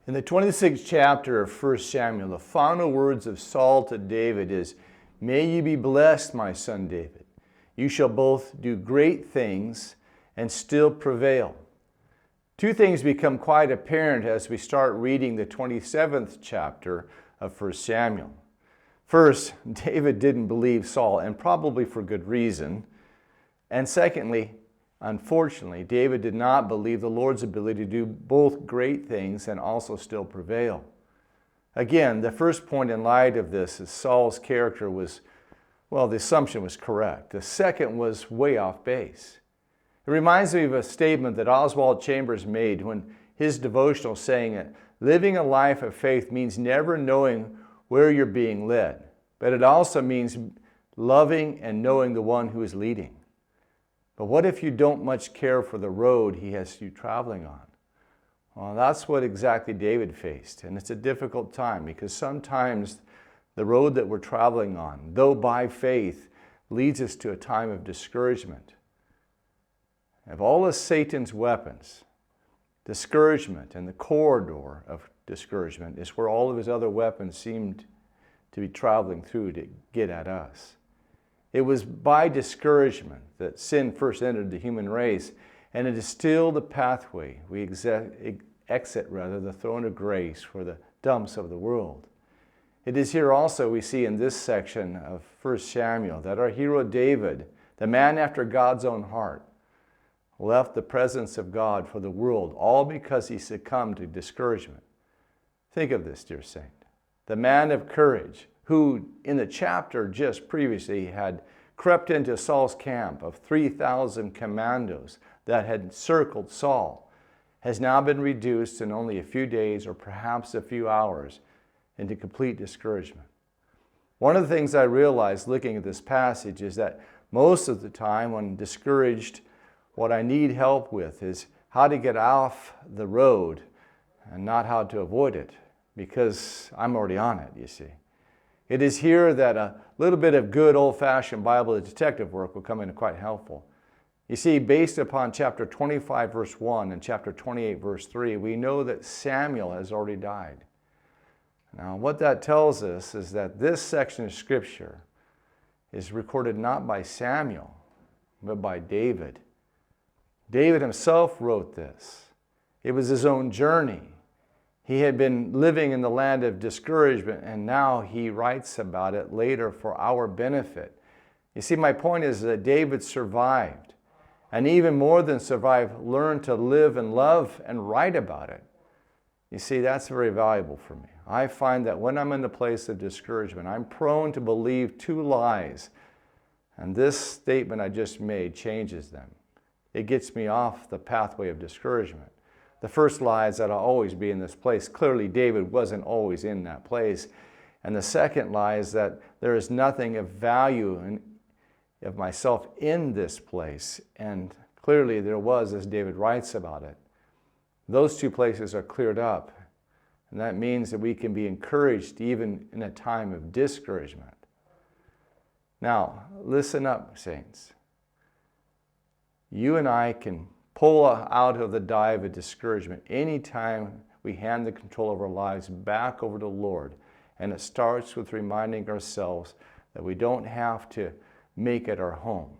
In the 26th chapter of 1 Samuel, the final words of Saul to David is, "May you be blessed, my son David. You shall both do great things and still prevail." Two things become quite apparent as we start reading the 27th chapter of 1 Samuel. First, David didn't believe Saul, and probably for good reason. And secondly, unfortunately, David did not believe the Lord's ability to do both great things and also still prevail. Again, the first point in light of this is Saul's character was, well, the assumption was correct. The second was way off base. It reminds me of a statement that Oswald Chambers made when his devotional saying that living a life of faith means never knowing where you're being led, but it also means loving and knowing the one who is leading. But what if you don't much care for the road he has you traveling on? Well, that's what exactly David faced, and it's a difficult time because sometimes the road that we're traveling on, though by faith, leads us to a time of discouragement. Of all of Satan's weapons, discouragement and the corridor of discouragement is where all of his other weapons seemed to be traveling through to get at us. It was by discouragement that sin first entered the human race, and it is still the pathway we exit the throne of grace for the dumps of the world. It is here also we see in this section of 1 Samuel that our hero David, the man after God's own heart, left the presence of God for the world, all because he succumbed to discouragement. Think of this, dear saint. The man of courage, who in the chapter just previously had crept into Saul's camp of 3,000 commandos that had circled Saul, has now been reduced in only a few days or perhaps a few hours into complete discouragement. One of the things I realized looking at this passage is that most of the time when discouraged, what I need help with is how to get off the road and not how to avoid it, because I'm already on it, you see. It is here that a little bit of good old-fashioned Bible detective work will come in quite helpful. You see, based upon chapter 25, verse 1 and chapter 28, verse 3, we know that Samuel has already died. Now, what that tells us is that this section of Scripture is recorded not by Samuel, but by David. David himself wrote this. It was his own journey. He had been living in the land of discouragement, and now he writes about it later for our benefit. You see, my point is that David survived, and even more than survive, learned to live and love and write about it. You see, that's very valuable for me. I find that when I'm in the place of discouragement, I'm prone to believe two lies, and this statement I just made changes them. It gets me off the pathway of discouragement. The first lie is that I'll always be in this place. Clearly, David wasn't always in that place. And the second lie is that there is nothing of value of myself in this place. And clearly there was, as David writes about it. Those two places are cleared up. And that means that we can be encouraged even in a time of discouragement. Now, listen up, saints. You and I can pull out of the dive of discouragement anytime we hand the control of our lives back over to the Lord. And it starts with reminding ourselves that we don't have to make it our home.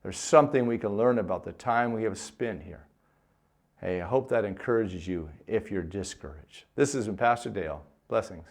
There's something we can learn about the time we have spent here. Hey, I hope that encourages you if you're discouraged. This has been Pastor Dale. Blessings.